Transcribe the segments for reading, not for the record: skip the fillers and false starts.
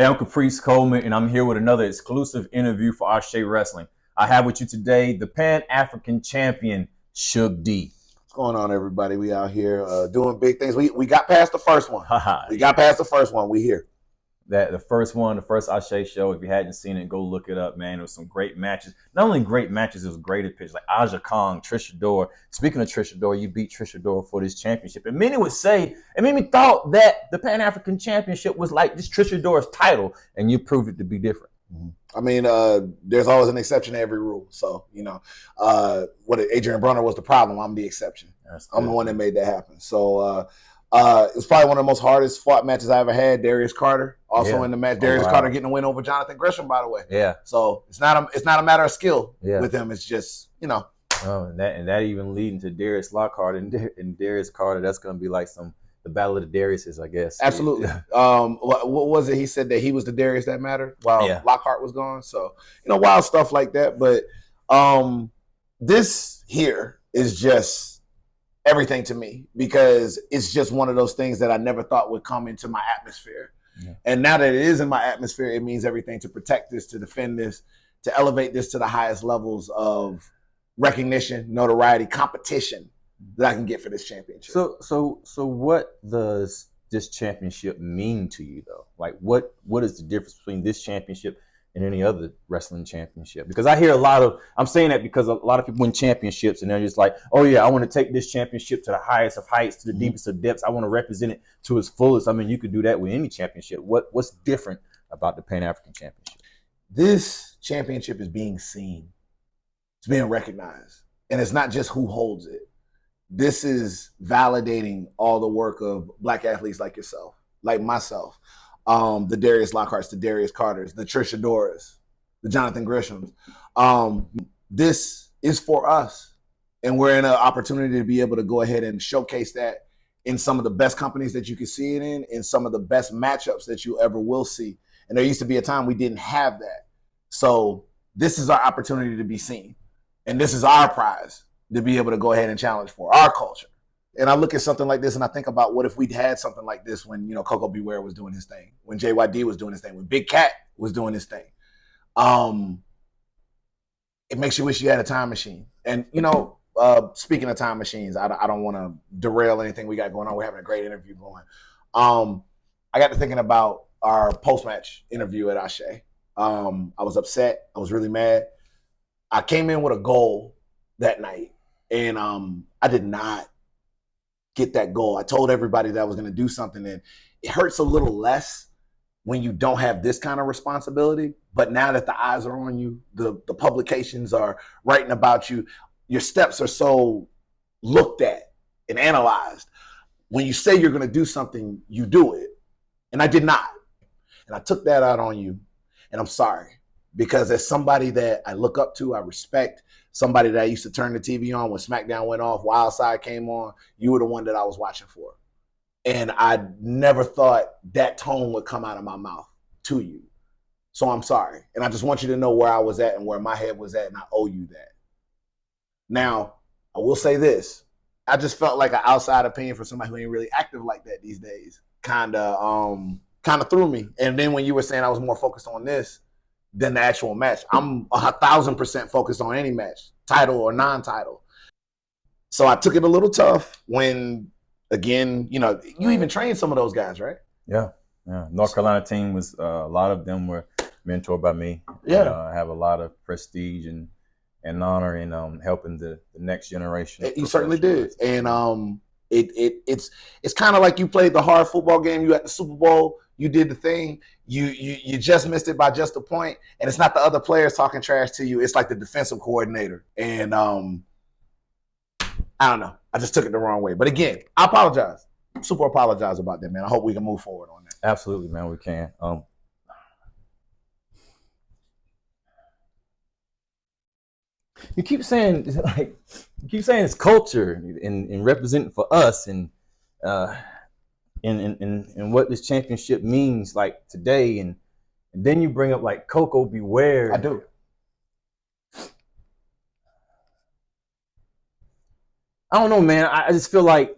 Hey, I'm Caprice Coleman, and I'm here with another exclusive interview for Ashe Wrestling. I have with you today the Pan-Afrikan champion, Suge D. What's going on, everybody? We out here doing big things. We got past the first one. We got past the first one. We here. The first Ashe show, if you hadn't seen it, go look it up, man. There was some great matches. Not only great matches, it was great pitches like Aja Kong, Trish Adora. Speaking of Trish Adora, you beat Trish Adora for this championship. And many would say, and many thought that the Pan-Afrikan Championship was like just Trish Adora's title, and you proved it to be different. I mean, there's always an exception to every rule. So, what Adrian Brunner was the problem. I'm the exception. I'm the one that made that happen. So, it was probably one of the most hardest fought matches I ever had. Darius Carter also in the match. Darius Carter getting a win over Jonathan Gresham, by the way. Yeah. So it's not a matter of skill with him. It's just Oh, and that even leading to Darius Lockhart and Darius Carter. That's going to be like the battle of the Dariuses, I guess. Absolutely. What was it? He said that he was the Darius that mattered while Lockhart was gone. So wild stuff like that. But this here is just everything to me, because it's just one of those things that I never thought would come into my atmosphere. Yeah. And now that it is in my atmosphere, it means everything to protect this, to defend this, to elevate this to the highest levels of recognition, notoriety, competition that I can get for this championship. So what does this championship mean to you, though? Like, what is the difference between this championship and any other wrestling championship? Because I hear I'm saying that because a lot of people win championships and they're just like, oh yeah, I want to take this championship to the highest of heights, to the deepest of depths. I want to represent it to its fullest. I mean, you could do that with any championship. What's different about the Pan-Afrikan Championship? This championship is being seen. It's being recognized. And it's not just who holds it. This is validating all the work of Black athletes like yourself, like myself. The Darius Lockharts, the Darius Carters, the Trish Adoras, the Jonathan Greshams. This is for us. And we're in an opportunity to be able to go ahead and showcase that in some of the best companies that you can see it in some of the best matchups that you ever will see. And there used to be a time we didn't have that. So this is our opportunity to be seen. And this is our prize to be able to go ahead and challenge for our culture. And I look at something like this and I think about, what if we'd had something like this when, Coco Beware was doing his thing, when JYD was doing his thing, when Big Cat was doing his thing. It makes you wish you had a time machine. And, speaking of time machines, I don't want to derail anything we got going on. We're having a great interview going. I got to thinking about our post-match interview at Ashe. I was upset. I was really mad. I came in with a goal that night, and I did not get that goal. I told everybody that I was going to do something, and it hurts a little less when you don't have this kind of responsibility. But now that the eyes are on you, the publications are writing about you, your steps are so looked at and analyzed. When you say you're going to do something, you do it. And I did not. And I took that out on you, and I'm sorry. Because as somebody that I look up to, I respect, somebody that I used to turn the TV on when SmackDown went off, Wild Side came on, you were the one that I was watching for. And I never thought that tone would come out of my mouth to you. So I'm sorry. And I just want you to know where I was at and where my head was at, and I owe you that. Now, I will say this. I just felt like an outside opinion for somebody who ain't really active like that these days. Kind of threw me. And then when you were saying I was more focused on this than the actual match, I'm 1,000% focused on any match, title or non-title. So I took it a little tough when, again, you even trained some of those guys, right? Yeah. North Carolina team was, a lot of them were mentored by me. Yeah. I have a lot of prestige and honor in helping the next generation. You certainly did. And it's kind of like you played the hard football game. You at the Super Bowl, you did the thing. You just missed it by just a point, and it's not the other players talking trash to you. It's like the defensive coordinator. And I don't know. I just took it the wrong way. But again, I apologize. Super apologize about that, man. I hope we can move forward on that. Absolutely, man. We can. You keep saying it's culture and representing for us and what this championship means like today, and then you bring up like Coco Beware. I do. I don't know, man. I just feel like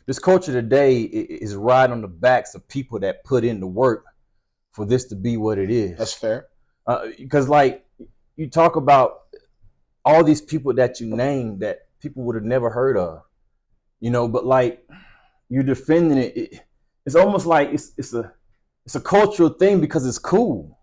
this culture today is riding on the backs of people that put in the work for this to be what it is. That's fair. Because like you talk about all these people that you named that people would have never heard of, but like you're defending it. It's almost like it's a cultural thing because it's cool.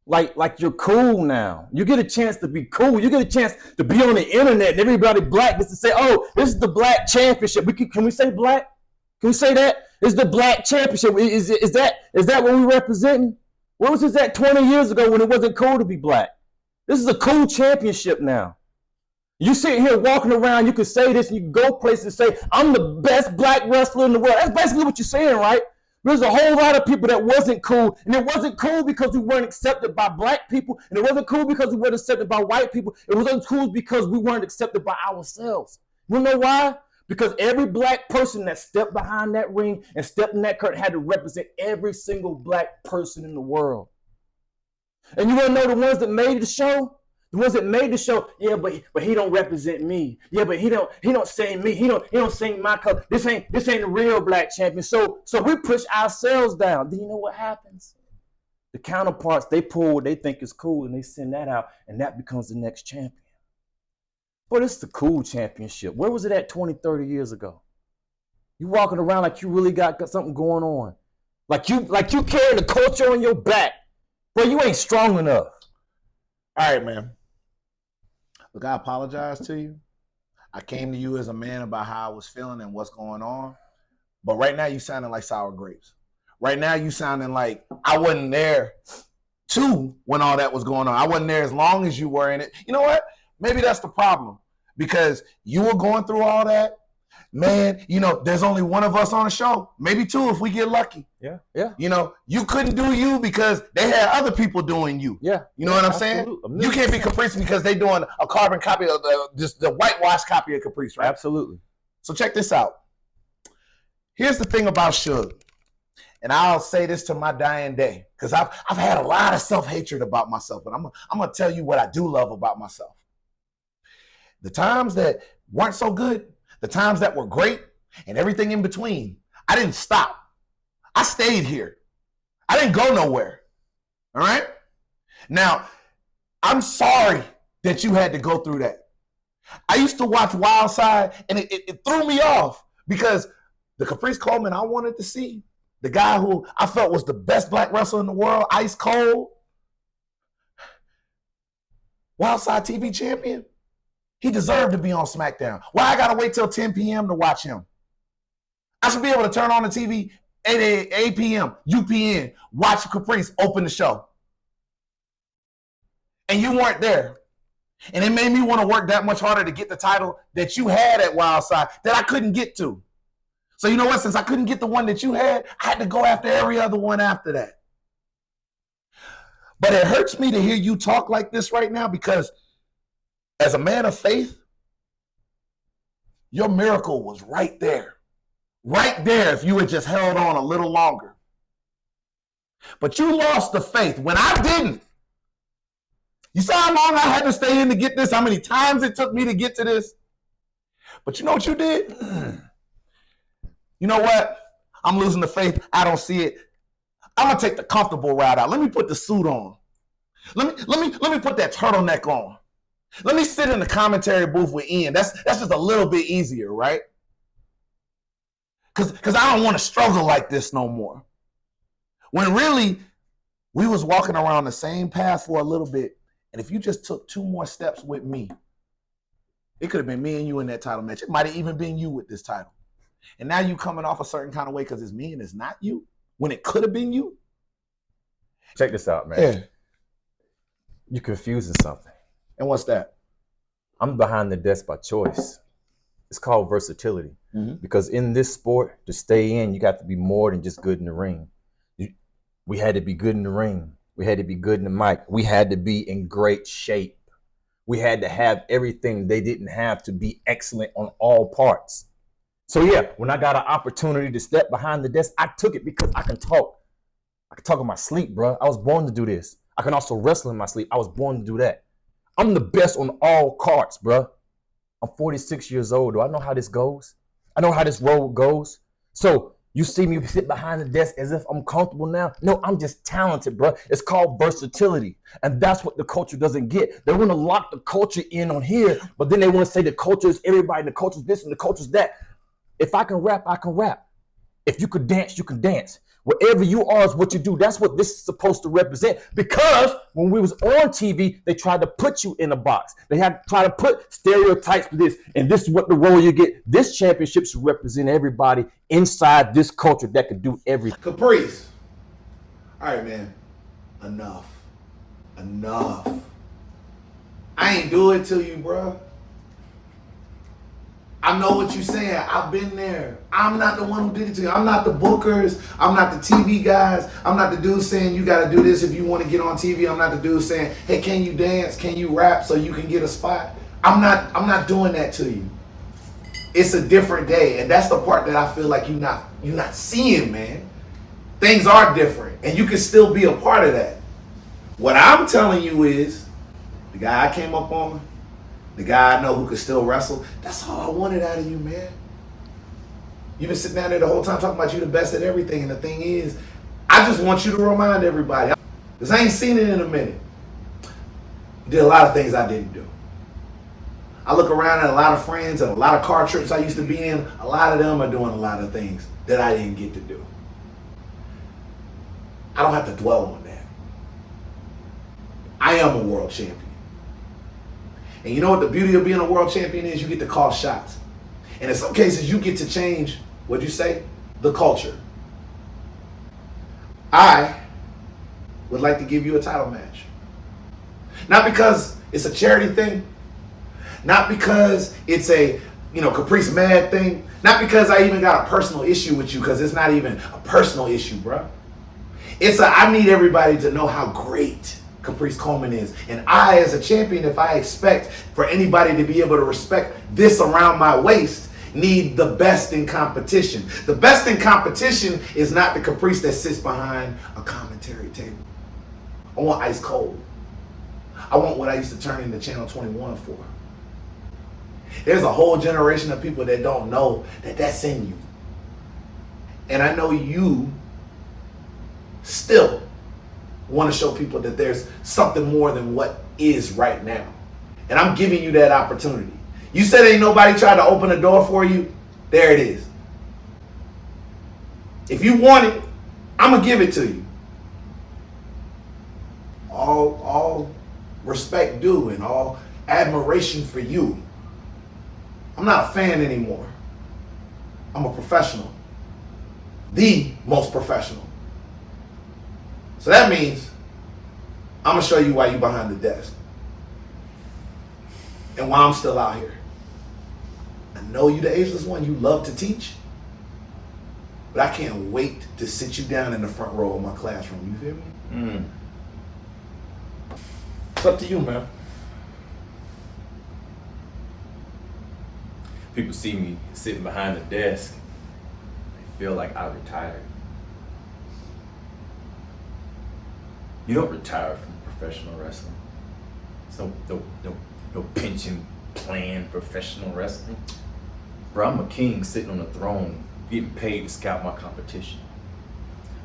Like you're cool now. You get a chance to be cool. You get a chance to be on the internet and everybody black gets to say, oh, this is the black championship. Can we say black? Can we say that? It's the black championship. Is that what we're representing? Where was this at 20 years ago when it wasn't cool to be black? This is a cool championship now. You sitting here walking around, you can say this and you can go places and say, I'm the best black wrestler in the world. That's basically what you're saying, right? There's a whole lot of people that wasn't cool, and it wasn't cool because we weren't accepted by black people, and it wasn't cool because we weren't accepted by white people. It wasn't cool because we weren't accepted by ourselves. You know why? Because every black person that stepped behind that ring and stepped in that curtain had to represent every single black person in the world. And you want to know the ones that made the show? The ones that made the show, yeah, but he don't represent me. Yeah, but he don't sing me. He don't sing my color. This ain't the real black champion. So we push ourselves down. Do you know what happens? The counterparts, they pull what they think is cool and they send that out, and that becomes the next champion. But it's the cool championship. Where was it at 20, 30 years ago? You walking around like you really got something going on. Like you carry the culture on your back. Bro, you ain't strong enough. All right, man. Look, I apologize to you. I came to you as a man about how I was feeling and what's going on. But right now you sounding like sour grapes. Right now you sounding like I wasn't there too when all that was going on. I wasn't there as long as you were in it. You know what? Maybe that's the problem. Because you were going through all that. Man, there's only one of us on the show. Maybe two if we get lucky. Yeah. You couldn't do you because they had other people doing you. Yeah. You know what I'm saying? You can't be Caprice because they doing a carbon copy of just the whitewash copy of Caprice, right? Absolutely. So check this out. Here's the thing about Suge. And I'll say this to my dying day because I've had a lot of self-hatred about myself, but I'm going to tell you what I do love about myself. The times that weren't so good, the times that were great, and everything in between, I didn't stop. I stayed here. I didn't go nowhere. All right? Now, I'm sorry that you had to go through that. I used to watch Wild Side, and it threw me off because the Caprice Coleman I wanted to see, the guy who I felt was the best black wrestler in the world, ice cold, Wild Side TV champion, he deserved to be on SmackDown. Why I gotta wait till 10 p.m. to watch him? I should be able to turn on the TV 8 p.m. UPN, watch Caprice open the show. And you weren't there. And it made me want to work that much harder to get the title that you had at Wild Side that I couldn't get to. So you know what? Since I couldn't get the one that you had, I had to go after every other one after that. But it hurts me to hear you talk like this right now because as a man of faith, your miracle was right there. Right there if you had just held on a little longer. But you lost the faith when I didn't. You saw how long I had to stay in to get this, how many times it took me to get to this. But you know what you did? You know what? I'm losing the faith. I don't see it. I'm going to take the comfortable route out. Let me put the suit on. Let me put that turtleneck on. Let me sit in the commentary booth with Ian. That's just a little bit easier, right? Because I don't want to struggle like this no more. When really, we was walking around the same path for a little bit. And if you just took 2 more steps with me, it could have been me and you in that title match. It might have even been you with this title. And now you coming off a certain kind of way because it's me and it's not you, when it could have been you. Check this out, man. Yeah. You're confusing something. And what's that? I'm behind the desk by choice. It's called versatility. Mm-hmm. Because in this sport, to stay in, you got to be more than just good in the ring. We had to be good in the ring. We had to be good in the mic. We had to be in great shape. We had to have everything they didn't have to be excellent on all parts. So yeah, when I got an opportunity to step behind the desk, I took it because I can talk. I can talk in my sleep, bro. I was born to do this. I can also wrestle in my sleep. I was born to do that. I'm the best on all carts, bro. I'm 46 years old. Do I know how this goes? I know how this road goes. So You see me sit behind the desk as if I'm comfortable now. No, I'm just talented, bro. It's called versatility. And that's what the culture doesn't get. They want to lock the culture in on here, but then they want to say the culture is everybody, and the culture is this and the culture is that. If I can rap, I can rap. If you could dance, you can dance. Wherever you are is what you do. That's what this is supposed to represent. Because when we was on TV, they tried to put you in a box. They had to try to put stereotypes for this. And this is what the role you get. This championship should represent everybody inside this culture that could do everything. Caprice. All right, man. Enough. I ain't do it to you, bro. I know what you're saying. I've been there. I'm not the one who did it to you. I'm not the bookers. I'm not the TV guys. I'm not the dude saying you got to do this if you want to get on TV. I'm not the dude saying, hey, can you dance? Can you rap so you can get a spot? I'm not doing that to you. It's a different day, and that's the part that I feel like you're not seeing, man. Things are different, and you can still be a part of that. What I'm telling you is, the guy I came up on, the guy I know who could still wrestle, that's all I wanted out of you, man. You've been sitting down there the whole time talking about you the best at everything, and the thing is, I just want you to remind everybody, because I ain't seen it in a minute. You did a lot of things I didn't do. I look around at a lot of friends and a lot of car trips I used to be in, a lot of them are doing a lot of things that I didn't get to do. I don't have to dwell on that. I am a world champion. And you know what the beauty of being a world champion is? You get to call shots. And in some cases, you get to change, what'd you say? The culture. I would like to give you a title match. Not because it's a charity thing. Not because it's a, Caprice Mad thing. Not because I even got a personal issue with you, because it's not even a personal issue, bro. I need everybody to know how great Caprice Coleman is. And I, as a champion, if I expect for anybody to be able to respect this around my waist, need the best in competition. The best in competition is not the Caprice that sits behind a commentary table. I want ice cold. I want what I used to turn into Channel 21 for. There's a whole generation of people that don't know that that's in you. And I know you still want to show people that there's something more than what is right now. And I'm giving you that opportunity. You said ain't nobody tried to open a door for you. There it is. If you want it, I'm going to give it to you. All respect due and all admiration for you. I'm not a fan anymore. I'm a professional. The most professional. So that means I'm going to show you why you're behind the desk. And why I'm still out here. I know you're the ageless one. You love to teach. But I can't wait to sit you down in the front row of my classroom. You feel me? It's up to you, man. People see me sitting behind the desk. They feel like I retired. You don't retire from professional wrestling. So no pension plan professional wrestling. Bro, I'm a king sitting on a throne getting paid to scout my competition.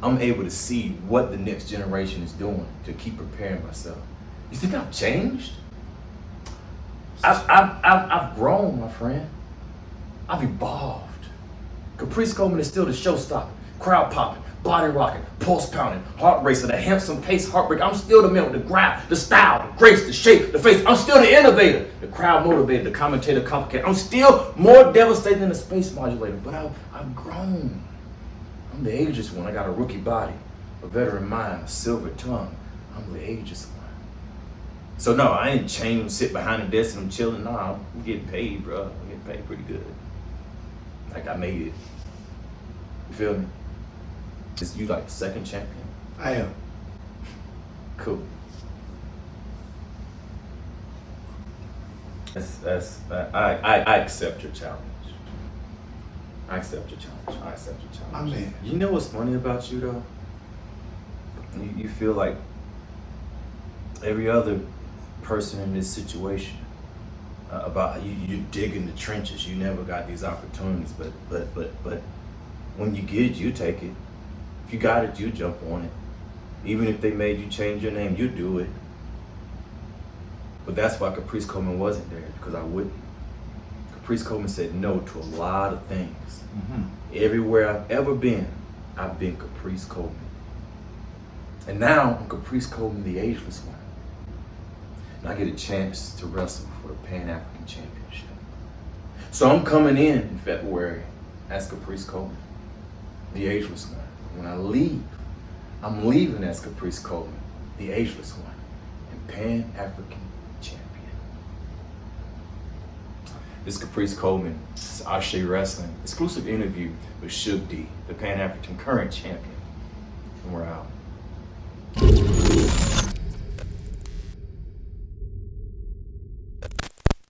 I'm able to see what the next generation is doing to keep preparing myself. You think I've changed? I've grown, my friend. I've evolved. Caprice Coleman is still the showstopper, crowd popping, body rocking, pulse pounding, heart racing, the handsome pace, heartbreak. I'm still the man with the grind, the style, the grace, the shape, the face. I'm still the innovator, the crowd motivator, the commentator complicated. I'm still more devastating than the space modulator, but I've grown. I'm the ageless one. I got a rookie body, a veteran mind, a silver tongue. I'm the ageless one. So no, I ain't chained, sit behind the desk and I'm chilling. Nah, I'm getting paid, bro. I'm getting paid pretty good. Like I made it. You feel me? Is you like the second champion? I am. Cool. I accept your challenge. I accept your challenge. My man. You know what's funny about you though? You feel like every other person in this situation about you dig in the trenches. You never got these opportunities, but When you get it, you take it. If you got it, you jump on it. Even if they made you change your name, you do it. But that's why Caprice Coleman wasn't there, because I wouldn't. Caprice Coleman said no to a lot of things. Everywhere I've ever been, I've been Caprice Coleman. And now I'm Caprice Coleman, the ageless one. And I get a chance to wrestle for the Pan-Afrikan Championship. So I'm coming in February as Caprice Coleman, the ageless one. When I leave, I'm leaving as Caprice Coleman, the ageless one, and Pan-Afrikan champion. This is Caprice Coleman. This is Ashe Wrestling. Exclusive interview with Suge D, the Pan-Afrikan current champion. And we're out.